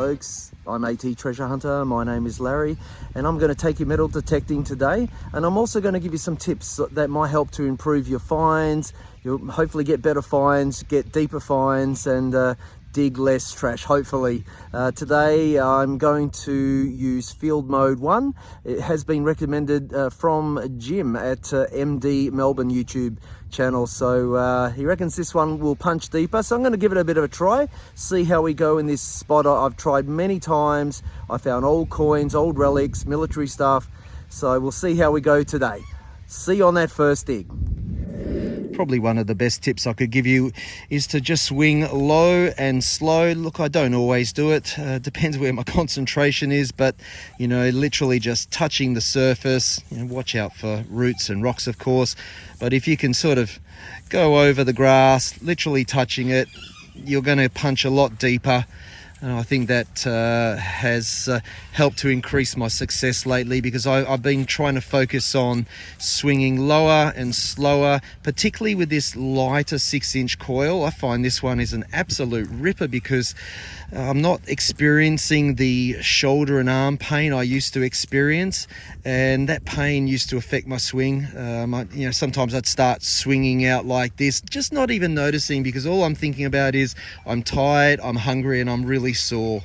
folks, I'm AT Treasure Hunter, my name is Larry, and I'm going to take you metal detecting today, and I'm also going to give you some tips that might help to improve your finds. You'll hopefully get better finds, get deeper finds, and dig less trash, hopefully. Today I'm going to use field mode 1. It has been recommended from Jim at MD Melbourne YouTube channel, so he reckons this one will punch deeper, so I'm going to give it a bit of a try, see how we go in this spot. I've tried many times. I found old coins, old relics, military stuff, so we'll see how we go today. See you on that first dig. Probably one of the best tips I could give you is to just swing low and slow. Look, I don't always do it. Depends where my concentration is, but you know, literally just touching the surface. You know, watch out for roots and rocks, of course. But if you can sort of go over the grass, literally touching it, you're going to punch a lot deeper. And I think that has helped to increase my success lately, because I've been trying to focus on swinging lower and slower, particularly with this lighter 6-inch coil. I find this one is an absolute ripper because I'm not experiencing the shoulder and arm pain I used to experience, and that pain used to affect my swing. You know, sometimes I'd start swinging out like this, just not even noticing, because all I'm thinking about is I'm tired, I'm hungry, and I'm really sore.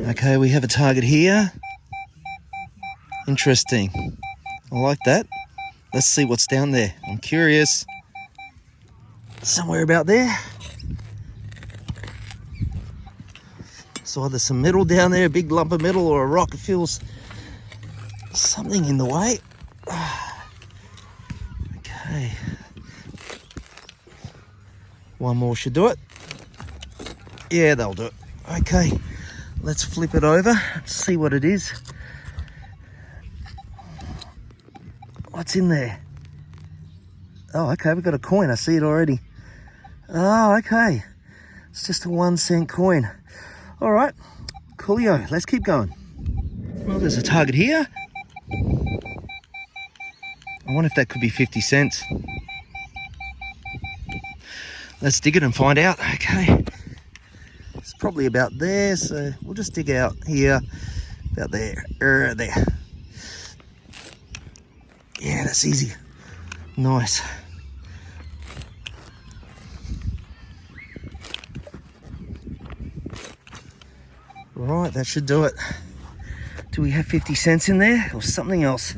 Okay, we have a target here. Interesting. I like that. Let's see what's down there. I'm curious. Somewhere about there. So either some metal down there, a big lump of metal, or a rock. It feels something in the way. Okay. One more should do it. Yeah, they'll do it. Okay, let's flip it over, see what it is. What's in there? Oh, okay, we've got a coin. I see it already. Oh, okay. It's just a 1-cent coin. All right, coolio. Let's keep going. Well, there's a target here. I wonder if that could be 50 cents. Let's dig it and find out. Okay. It's probably about there, so we'll just dig out here. About there. There. Yeah, that's easy. Nice. Right, that should do it. Do we have 50 cents in there or something else?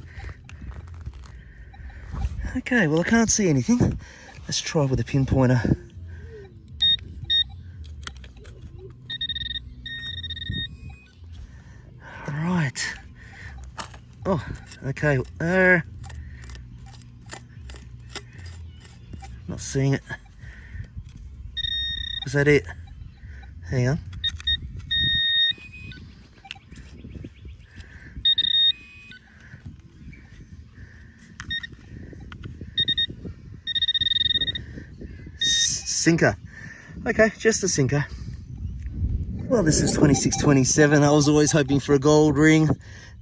Okay, well, I can't see anything. Let's try with a pinpointer. Right. Oh, okay. Not seeing it. Was that it? Hang on. Sinker. Okay, just a sinker. Well, this is 26.27. I was always hoping for a gold ring.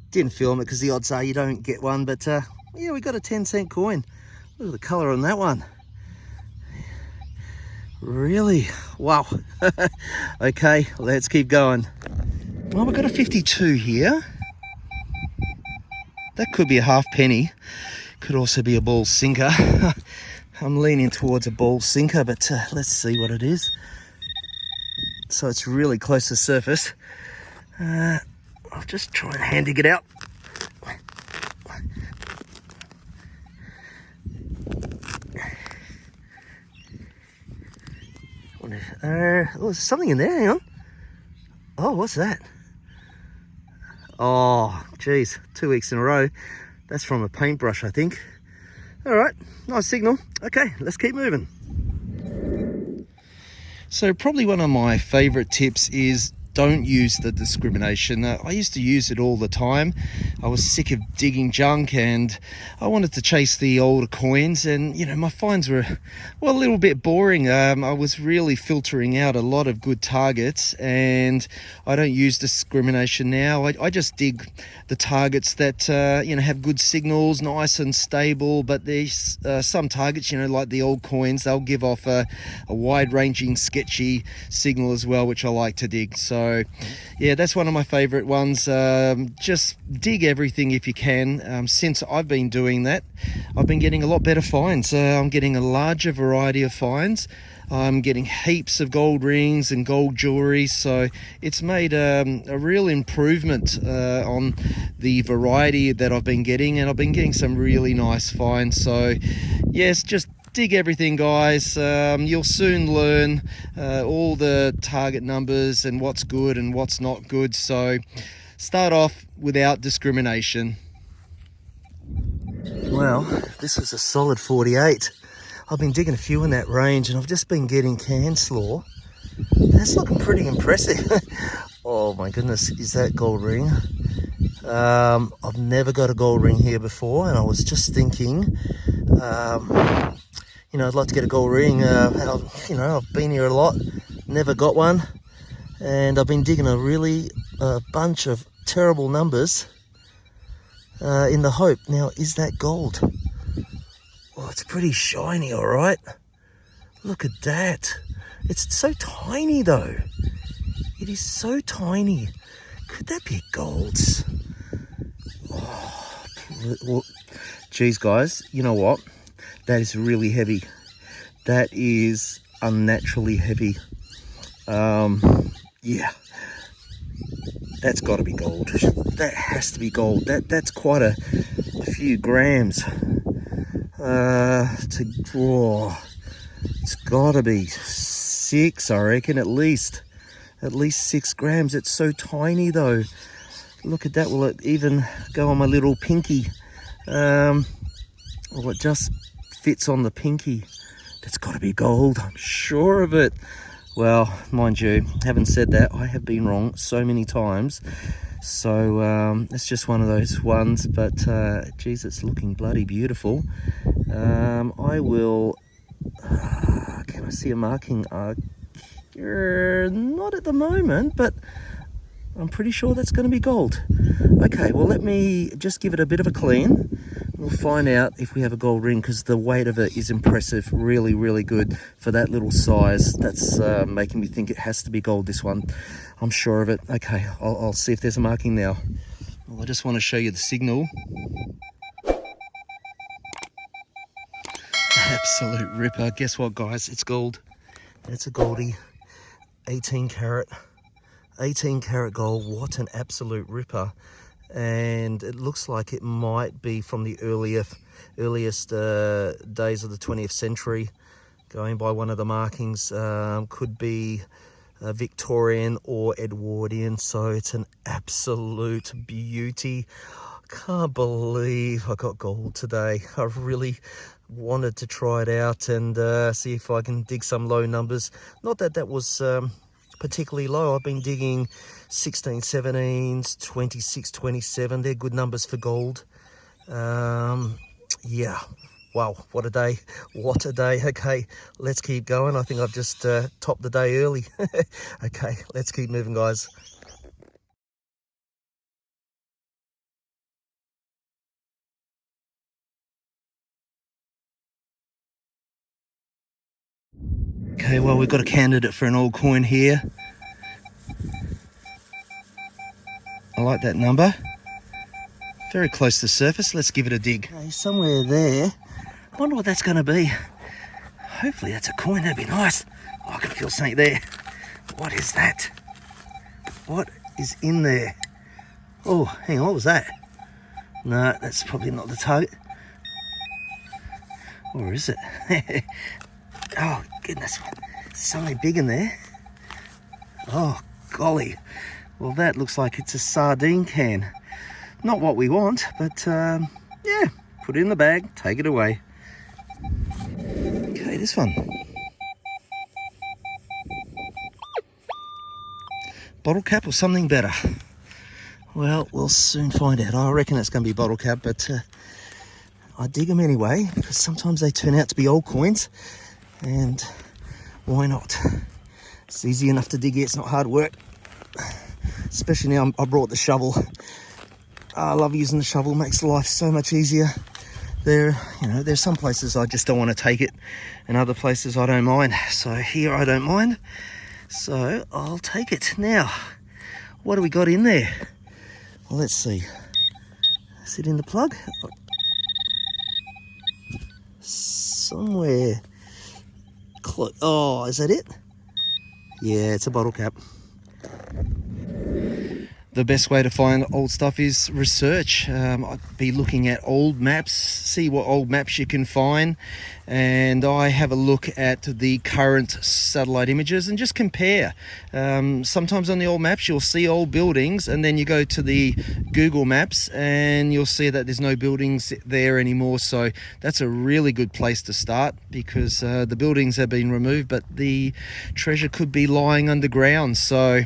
Didn't film it because the odds are you don't get one, but yeah, we got a 10-cent coin. Look at the color on that one. Really? Wow. Okay, let's keep going. Well, we've got a 52 here. That could be a half penny. Could also be a ball sinker. I'm leaning towards a ball sinker, but let's see what it is. So it's really close to the surface. I'll just try and hand dig it out. Oh, there's something in there, hang on. Oh, what's that? Oh, geez, 2 weeks in a row. That's from a paintbrush, I think. All right, nice signal. Okay, let's keep moving. So probably one of my favorite tips is don't use the discrimination. I used to use it all the time. I was sick of digging junk and I wanted to chase the older coins, and you know, my finds were, well, a little bit boring. I was really filtering out a lot of good targets, and I don't use discrimination now. I just dig the targets that you know, have good signals, nice and stable. But there's some targets, you know, like the old coins, they'll give off a wide-ranging sketchy signal as well, which I like to dig. So So yeah, that's one of my favorite ones. Just dig everything if you can. Since I've been doing that, I've been getting a lot better finds. I'm getting a larger variety of finds. I'm getting heaps of gold rings and gold jewelry, so it's made a real improvement on the variety that I've been getting, and I've been getting some really nice finds. So yes, just dig everything, guys. You'll soon learn all the target numbers and what's good and what's not good. So start off without discrimination. Well, this is a solid 48. I've been digging a few in that range, and I've just been getting can slaw. That's looking pretty impressive. Oh my goodness, is that gold ring? I've never got a gold ring here before, and I was just thinking, you know, I'd like to get a gold ring. You know, I've been here a lot, never got one, and I've been digging a bunch of terrible numbers in the hope. Now, is that gold? Oh, it's pretty shiny, all right. Look at that. It's so tiny, though. It is so tiny. Could that be gold? Oh, well, geez, guys, you know what? That is really heavy. That is unnaturally heavy. Yeah. That's got to be gold. That has to be gold. That's quite a few grams. To draw, it's got to be 6, I reckon, at least 6 grams. It's so tiny, though. Look at that. Will it even go on my little pinky? Well, it just fits on the pinky. That's got to be gold. I'm sure of it. Well, mind you, having said that, I have been wrong so many times. So it's just one of those ones, but geez, it's looking bloody beautiful. I will, can I see a marking? Not at the moment, but I'm pretty sure that's going to be gold. Okay, well, let me just give it a bit of a clean. We'll find out if we have a gold ring, because the weight of it is impressive. Really, really good for that little size. That's making me think it has to be gold, this one. I'm sure of it. Okay, I'll see if there's a marking now. Well, I just want to show you the signal. Absolute ripper. Guess what, guys? It's gold. It's a goldie. 18 karat gold. What an absolute ripper. And it looks like it might be from the earliest days of the 20th century, going by one of the markings. Could be Victorian or Edwardian, so it's an absolute beauty. Can't believe I got gold today. I really wanted to try it out and see if I can dig some low numbers. Not that that was particularly low. I've been digging 16 17s, 26 27. They're good numbers for gold. Yeah, wow, what a day, what a day. Okay, let's keep going. I think I've just topped the day early. Okay, let's keep moving, guys. Okay, well, we've got a candidate for an old coin here. I like that number. Very close to the surface. Let's give it a dig. Okay, somewhere there. I wonder what that's going to be. Hopefully that's a coin. That'd be nice. Oh, I can feel something there. What is that? What is in there? Oh, hang on. What was that? No, that's probably not the target. Or is it? Oh, goodness. Something big in there. Oh, golly. Well, that looks like it's a sardine can. Not what we want, but yeah, put it in the bag, take it away. Okay, this one. Bottle cap or something better? Well, we'll soon find out. I reckon it's going to be bottle cap, but I dig them anyway, because sometimes they turn out to be old coins, and why not? It's easy enough to dig here, it's not hard work. Especially now I brought the shovel. I love using the shovel, makes life so much easier. There's some places I just don't want to take it, and other places I don't mind. So here I don't mind. So I'll take it. Now, what do we got in there? Well, let's see. Is it in the plug? Somewhere. Oh, is that it? Yeah, it's a bottle cap. The best way to find old stuff is research. I'd be looking at old maps, see what old maps you can find, and I have a look at the current satellite images and just compare. Sometimes on the old maps you'll see old buildings, and then you go to the Google Maps and you'll see that there's no buildings there anymore. So that's a really good place to start, because the buildings have been removed, but the treasure could be lying underground. So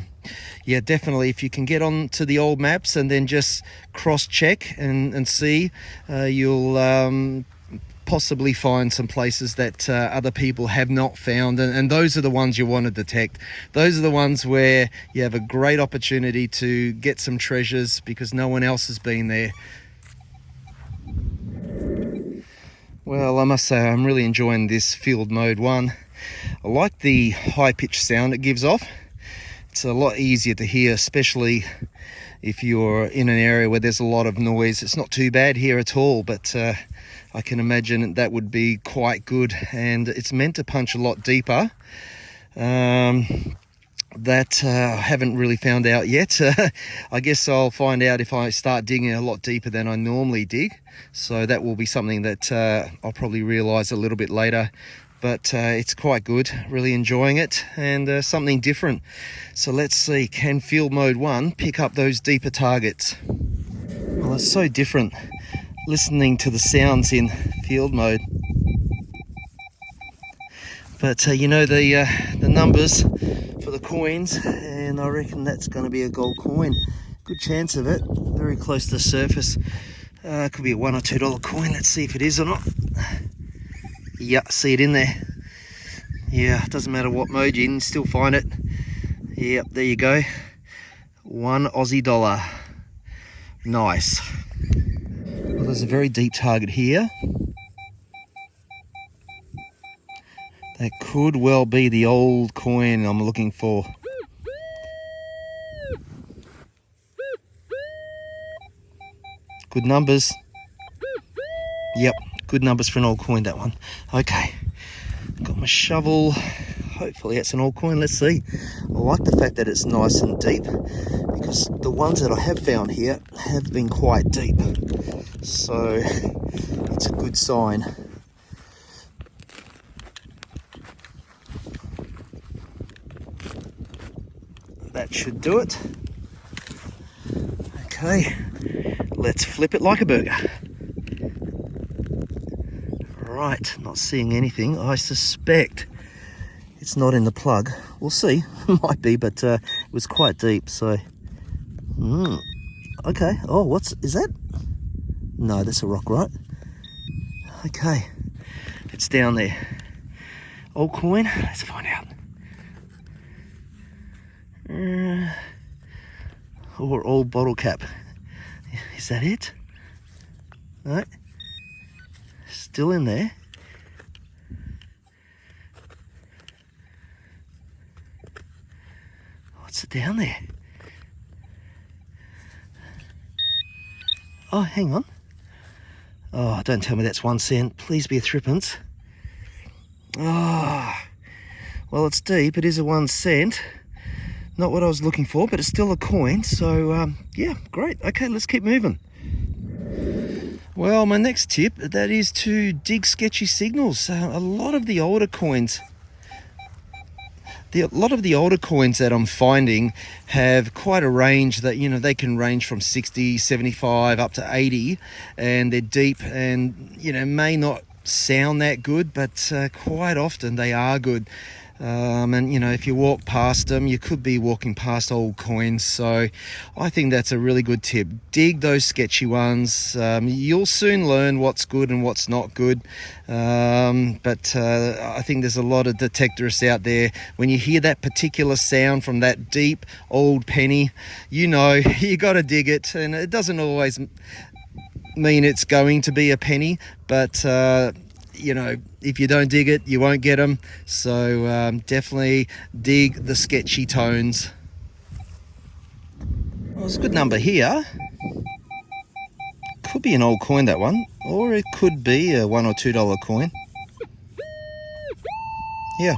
yeah, definitely, if you can get on to the old maps and then just cross-check and see, you'll possibly find some places that other people have not found, and those are the ones you want to detect. Those are the ones where you have a great opportunity to get some treasures because no one else has been there. Well, I must say I'm really enjoying this field mode one. I like the high-pitched sound it gives off. It's a lot easier to hear, especially if you're in an area where there's a lot of noise. It's not too bad here at all, but I can imagine that would be quite good. And it's meant to punch a lot deeper. That I haven't really found out yet. I guess I'll find out if I start digging a lot deeper than I normally dig. So that will be something that I'll probably realise a little bit later. But it's quite good, really enjoying it, and something different. So let's see, can field mode 1 pick up those deeper targets? Well, it's so different listening to the sounds in field mode. But you know the numbers for the coins, and I reckon that's going to be a gold coin. Good chance of it, very close to the surface. Could be a $1 or $2 coin. Let's see if it is or not. Yeah, see it in there. Yeah, doesn't matter what mode you're in, still find it. Yep, there you go. $1 Aussie dollar. Nice. Well, there's a very deep target here. That could well be the old coin I'm looking for. Good numbers. Yep, good numbers for an old coin, that one. Okay, got my shovel. Hopefully it's an old coin, let's see. I like the fact that it's nice and deep, because the ones that I have found here have been quite deep. So it's a good sign. That should do it. Okay, let's flip it like a burger. Right, not seeing anything. I suspect it's not in the plug. We'll see. Might be, but it was quite deep, so. Okay. Oh, is that? No, that's a rock, right? Okay, it's down there. Old coin. Let's find out. Or old bottle cap. Is that it? No. Still in there. What's it down there? Oh, hang on. Oh, don't tell me that's 1 cent. Please be a threepence. Oh, well, it's deep. It is a 1 cent. Not what I was looking for, but it's still a coin. So, yeah, great. Okay, let's keep moving. Well, my next tip, that is to dig sketchy signals. A lot of the older coins that I'm finding have quite a range that, they can range from 60, 75 up to 80, and they're deep and, may not sound that good, but quite often they are good. And if you walk past them, you could be walking past old coins. So I think that's a really good tip. Dig those sketchy ones. You'll soon learn what's good and what's not good. But I think there's a lot of detectorists out there. When you hear that particular sound from that deep old penny, you got to dig it. And it doesn't always mean it's going to be a penny, but you know, if you don't dig it, you won't get them. So definitely dig the sketchy tones. Well, there's a good number here. Could be an old coin, that one, or it could be a $1 or $2 coin. Yeah.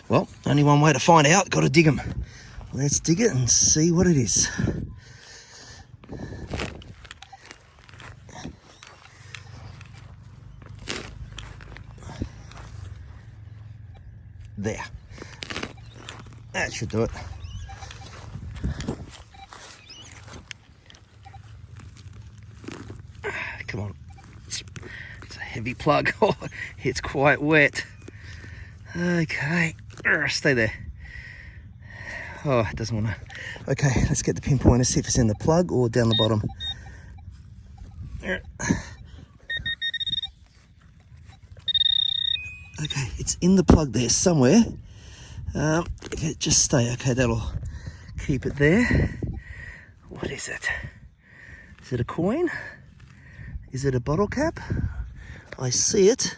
Well, only one way to find out. Got to dig them. Let's dig it and see what it is. There. That should do it. Come on. It's a heavy plug. Oh, it's quite wet. Okay. Stay there. Oh, it doesn't want to. Okay, let's get the pinpointer, see if it's in the plug or down the bottom. Okay, it's in the plug there somewhere. Okay, just stay. Okay, that'll keep it there. What is it? Is it a coin? Is it a bottle cap? I see it.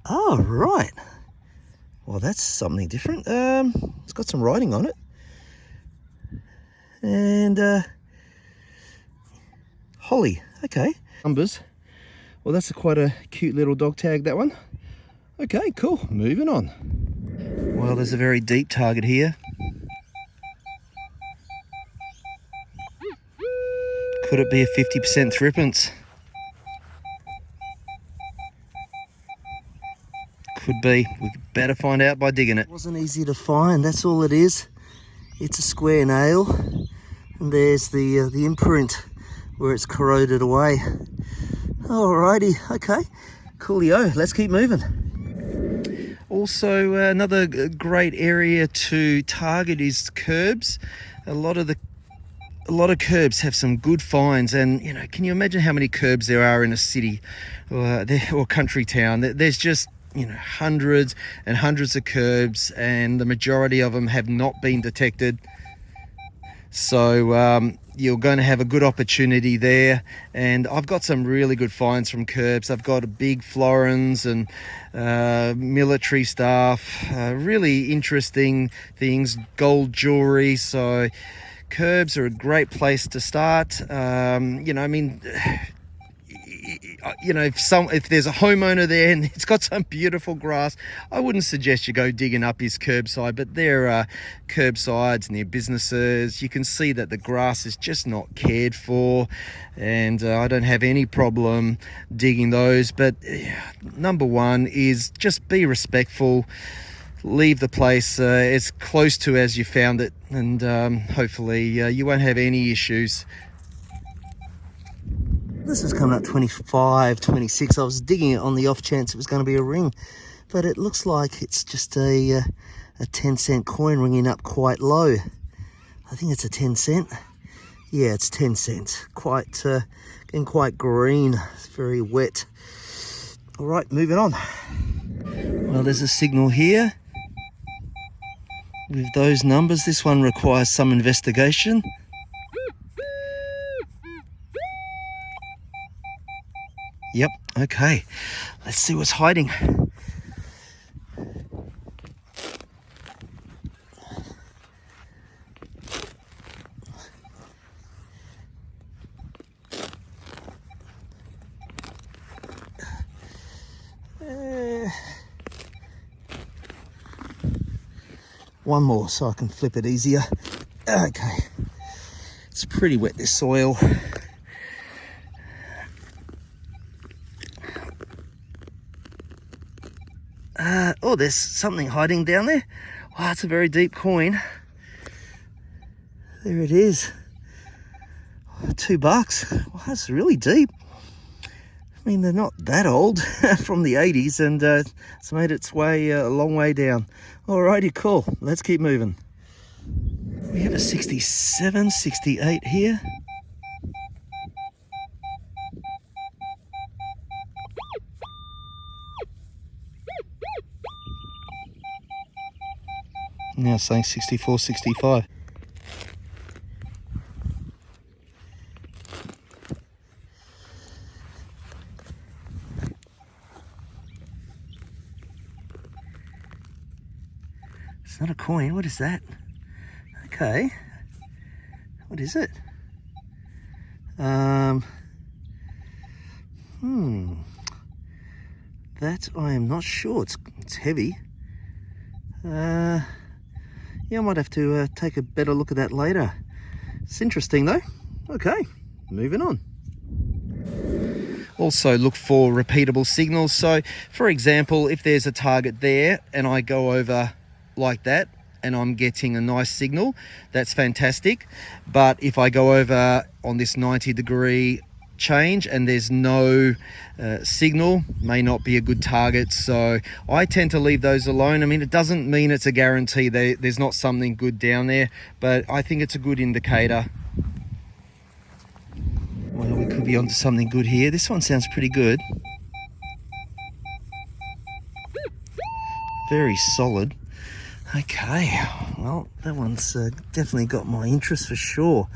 Oh, right. Well, that's something different. It's got some writing on it. And Holly. Okay. Numbers. Well, that's quite a cute little dog tag, that one. Okay, cool. Moving on. Well, there's a very deep target here. Could it be a 50% threepence? Could be. We better find out by digging it. Wasn't easy to find, that's all it is. It's a square nail, and there's the imprint where it's corroded away. Alrighty, okay, coolio, let's keep moving. Also, another great area to target is curbs. A lot of curbs have some good finds, and you know, can you imagine how many curbs there are in a city or country town? There's just, you know, hundreds and hundreds of curbs, and the majority of them have not been detected. So you're going to have a good opportunity there, and I've got some really good finds from curbs. I've got a big florins and military stuff, really interesting things, gold jewelry. So curbs are a great place to start. You know, I mean, you know, if there's a homeowner there and it's got some beautiful grass, I wouldn't suggest you go digging up his curbside, but there are curbsides near businesses. You can see that the grass is just not cared for, and I don't have any problem digging those. But number one is just be respectful. Leave the place as close to as you found it, and hopefully you won't have any issues. This is coming up 25, 26. I was digging it on the off chance it was going to be a ring, but it looks like it's just a 10-cent coin ringing up quite low. I think it's a 10-cent. Yeah, it's 10 cents. Getting quite green. It's very wet. All right, moving on. Well, there's a signal here with those numbers. This one requires some investigation. Yep, okay. Let's see what's hiding. One more so I can flip it easier. Okay. It's pretty wet, this soil. Oh, there's something hiding down there. Wow, it's a very deep coin. There it is. $2. Wow, that's really deep. I mean, they're not that old, from the 80s, and it's made its way a long way down. Alrighty, cool. Let's keep moving. We have a 67, 68 here. Now saying 64, 65. not a coin. What is that? Okay. What is it? That I am not sure. It's heavy. Yeah, I might have to take a better look at that later. It's interesting though. Okay, moving on. Also look for repeatable signals. So for example, if there's a target there and I go over like that and I'm getting a nice signal, that's fantastic. But if I go over on this 90-degree change and there's no signal, may not be a good target. So I tend to leave those alone. I mean, it doesn't mean it's a guarantee there's not something good down there, but I think it's a good indicator. Well, we could be onto something good here. This one sounds pretty good. Very solid. Okay, well, that one's definitely got my interest for sure.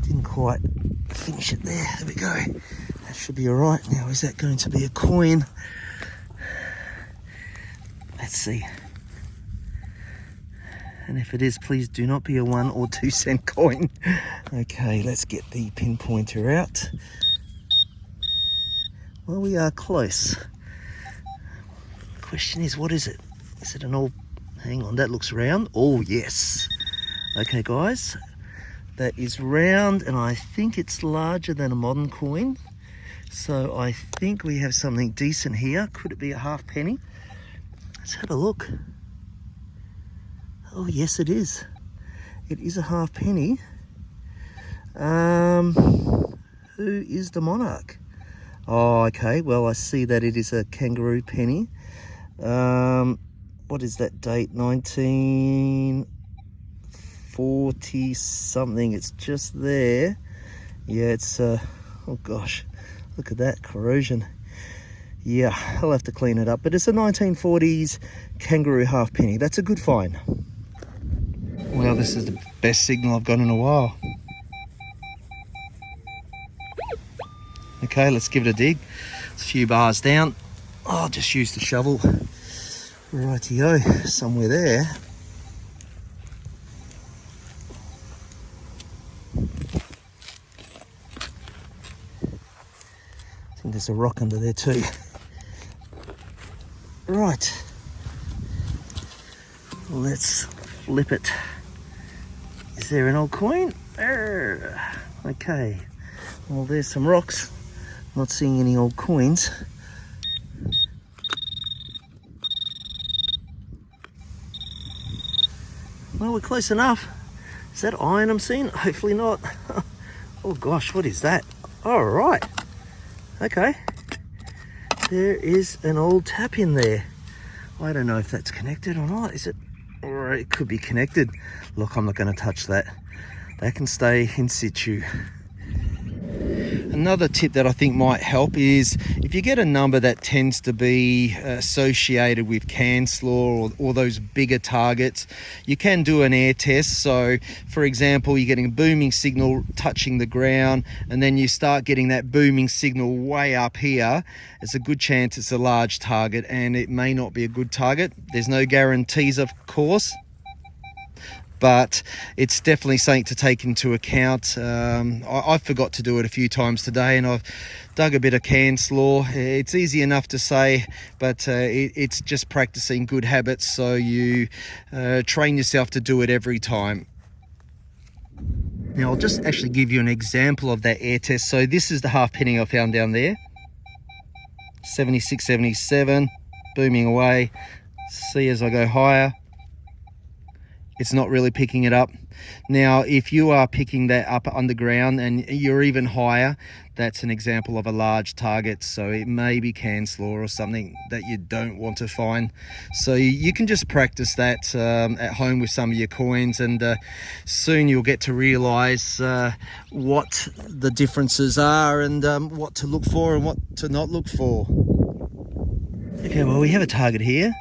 Didn't quite finish it there. There we go. That should be all right. Now, is that going to be a coin? Let's see. And if it is, please do not be a 1 or 2 cent coin. Okay, let's get the pinpointer out. Well, we are close. Question is, what is it? Is it an old... Hang on, that looks round. Oh, yes. Okay, guys. That is round, and I think it's larger than a modern coin. So I think we have something decent here. Could it be a halfpenny? Let's have a look. Oh, yes, it is. It is a halfpenny. Who is the monarch? Oh, okay. Well, I see that it is a kangaroo penny. What is that date? 1940 something. It's just there. Yeah, it's oh gosh, look at that corrosion. Yeah, I'll have to clean it up, but it's a 1940s kangaroo halfpenny. That's a good find. Well, this is the best signal I've got in a while. Okay, let's give it a dig. It's a few bars down. I'll just use the shovel. Rightio, somewhere there. I think there's a rock under there too. Right. Let's flip it. Is there an old coin? Okay. Well, there's some rocks. Not seeing any old coins. Well, we're close enough. Is that iron I'm seeing? Hopefully not. Oh gosh, what is that? All right. Okay. There is an old tap in there. I don't know if that's connected or not. Is it? Or it could be connected. Look, I'm not going to touch that. That can stay in situ. Another tip that I think might help is if you get a number that tends to be associated with CanSlaw or those bigger targets, you can do an air test. So for example, you're getting a booming signal touching the ground and then you start getting that booming signal way up here. It's a good chance it's a large target and it may not be a good target. There's no guarantees, of course, but it's definitely something to take into account. I forgot to do it a few times today and I've dug a bit of CanSlaw. It's easy enough to say, but it's just practicing good habits so you train yourself to do it every time. Now I'll just actually give you an example of that air test. So this is the halfpenny I found down there. 76, 77, booming away. See as I go higher, it's not really picking it up. Now, if you are picking that up underground and you're even higher, that's an example of a large target. So it may be CanSlaw or something that you don't want to find. So you can just practice that at home with some of your coins, and soon you'll get to realize what the differences are and what to look for and what to not look for. Okay, well, we have a target here.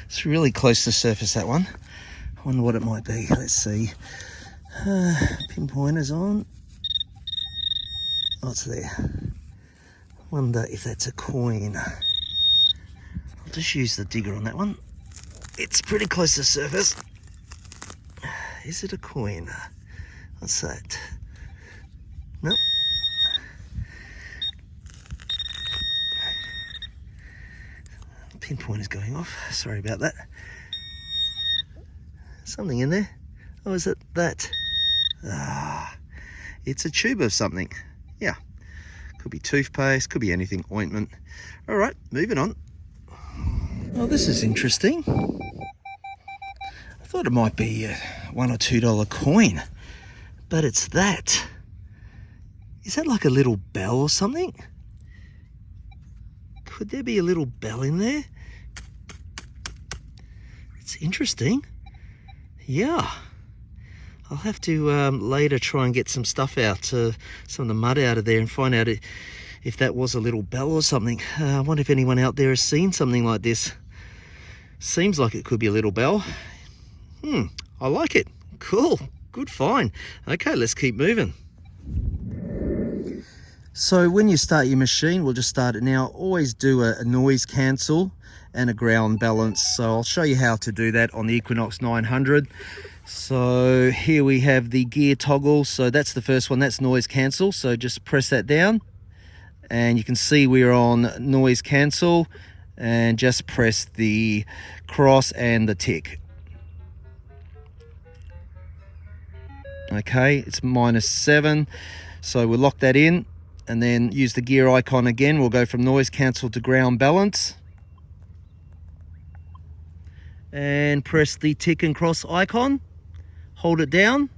It's really close to the surface, that one. I wonder what it might be. Let's see. Pinpointer's on. What's there? Wonder if that's a coin. I'll just use the digger on that one. It's pretty close to the surface. Is it a coin? What's that? Nope. Pinpointer's going off. Sorry about that. Something in there. Oh, is it that? Ah, it's a tube of something. Yeah. Could be toothpaste, could be anything, ointment. All right, moving on. Oh, this is interesting. I thought it might be a $1 or $2 coin, but it's that. Is that like a little bell or something? Could there be a little bell in there? It's interesting. Yeah. I'll have to later try and get some stuff out, some of the mud out of there, and find out if that was a little bell or something. I wonder if anyone out there has seen something like this. Seems like it could be a little bell. I like it. Cool. Good find. Okay, let's keep moving. So when you start your machine, we'll just start it now. Always do a noise cancel and a ground balance. So I'll show you how to do that on the Equinox 900. So here we have the gear toggle. So that's the first one, that's noise cancel. So just press that down and you can see we're on noise cancel, and just press the cross and the tick. Okay, it's -7. So we'll lock that in and then use the gear icon again. We'll go from noise cancel to ground balance. And press the tick and cross icon. Hold it down,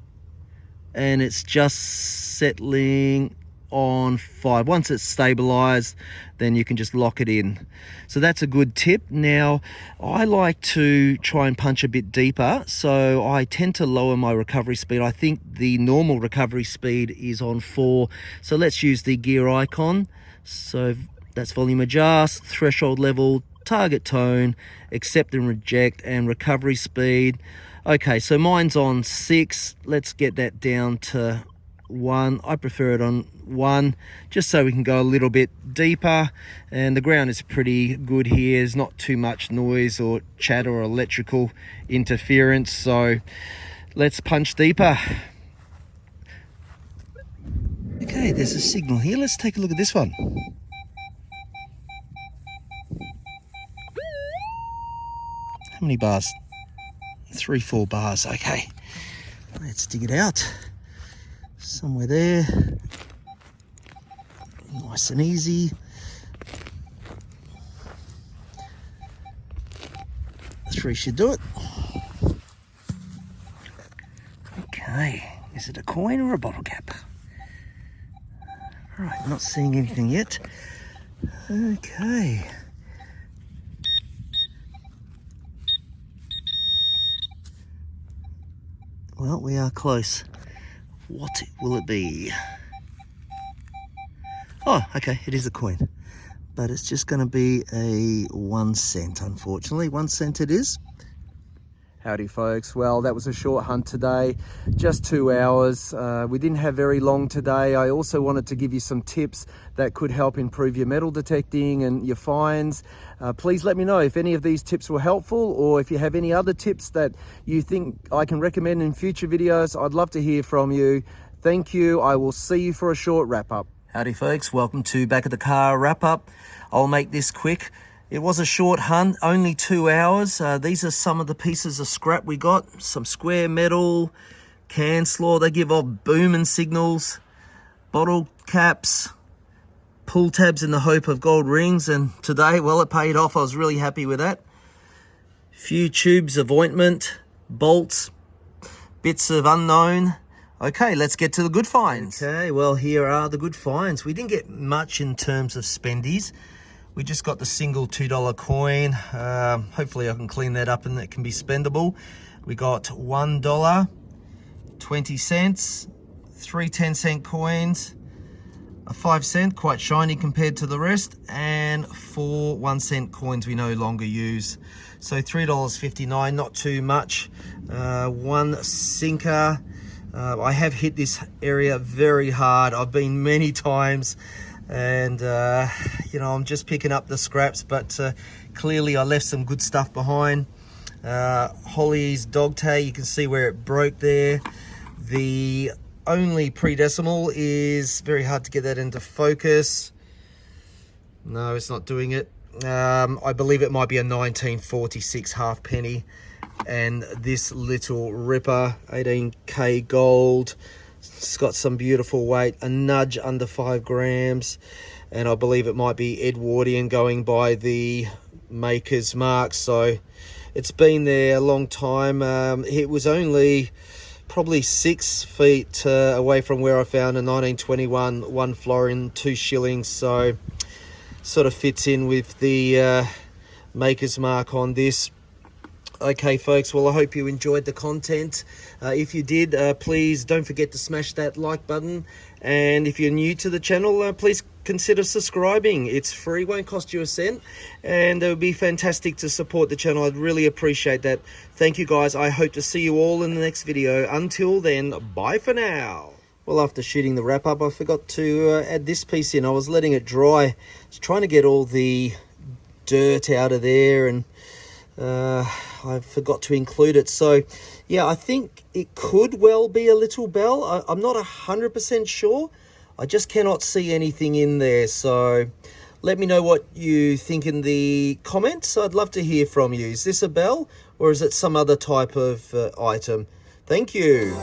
and it's just settling on 5. Once it's stabilized, then you can just lock it in. So that's a good tip. Now, I like to try and punch a bit deeper, so I tend to lower my recovery speed. I think the normal recovery speed is on 4. So let's use the gear icon. So that's volume adjust, threshold level, target tone, accept and reject, and recovery speed. Okay, so mine's on 6. Let's get that down to 1. I prefer it on 1, just so we can go a little bit deeper. And the ground is pretty good here. There's not too much noise or chatter or electrical interference. So let's punch deeper. Okay, there's a signal here. Let's take a look at this one. How many bars? 3-4 bars. Okay, let's dig it out. Somewhere there. Nice and easy. 3 should do it. Okay, is it a coin or a bottle cap? All right, not seeing anything yet. Okay. Well, we are close. What will it be? Oh, okay, it is a coin. But it's just going to be a 1 cent, unfortunately. 1 cent it is. Howdy folks, well that was a short hunt today, just 2 hours. We didn't have very long today. I also wanted to give you some tips that could help improve your metal detecting and your finds. Please let me know if any of these tips were helpful, or if you have any other tips that you think I can recommend in future videos. I'd love to hear from you. Thank you. I will see you for a short wrap up. Howdy folks, welcome to Back of the Car wrap up. I'll make this quick. It was a short hunt, only 2 hours. These are some of the pieces of scrap we got. Some square metal, can slaw, they give off booming signals, bottle caps, pull tabs in the hope of gold rings. And today, well, it paid off. I was really happy with that. Few tubes of ointment, bolts, bits of unknown. Okay, let's get to the good finds. Okay, well, here are the good finds. We didn't get much in terms of spendies. We just got the single $2 coin. Hopefully I can clean that up and it can be spendable. We got $1, 20 cents, 3 10-cent coins, a 5 cent, quite shiny compared to the rest, and 4 1-cent coins we no longer use. So $3.59, not too much. One sinker. I have hit this area very hard. I've been many times, and you know, I'm just picking up the scraps, but clearly I left some good stuff behind. Holly's dog tag, you can see where it broke there. The only pre-decimal is very hard to get that into focus. No, it's not doing it. I believe it might be a 1946 halfpenny. And this little ripper, 18K gold. It's got some beautiful weight, a nudge under 5 grams. And I believe it might be Edwardian, going by the maker's mark. So it's been there a long time. It was only probably 6 feet away from where I found a 1921 1 florin, 2 shillings. So sort of fits in with the maker's mark on this. Okay folks, well I hope you enjoyed the content. If you did, please don't forget to smash that like button, and if you're new to the channel, please consider subscribing. It's free, won't cost you a cent, and it would be fantastic to support the channel. I'd really appreciate that. Thank you guys. I hope to see you all in the next video. Until then, bye for now. Well, after shooting the wrap up, I forgot to add this piece in. I was letting it dry. I was trying to get all the dirt out of there, and I forgot to include it. So yeah, I think it could well be a little bell. I'm not 100% sure. I just cannot see anything in there. So let me know what you think in the comments. I'd love to hear from you. Is this a bell, or is it some other type of item? Thank you.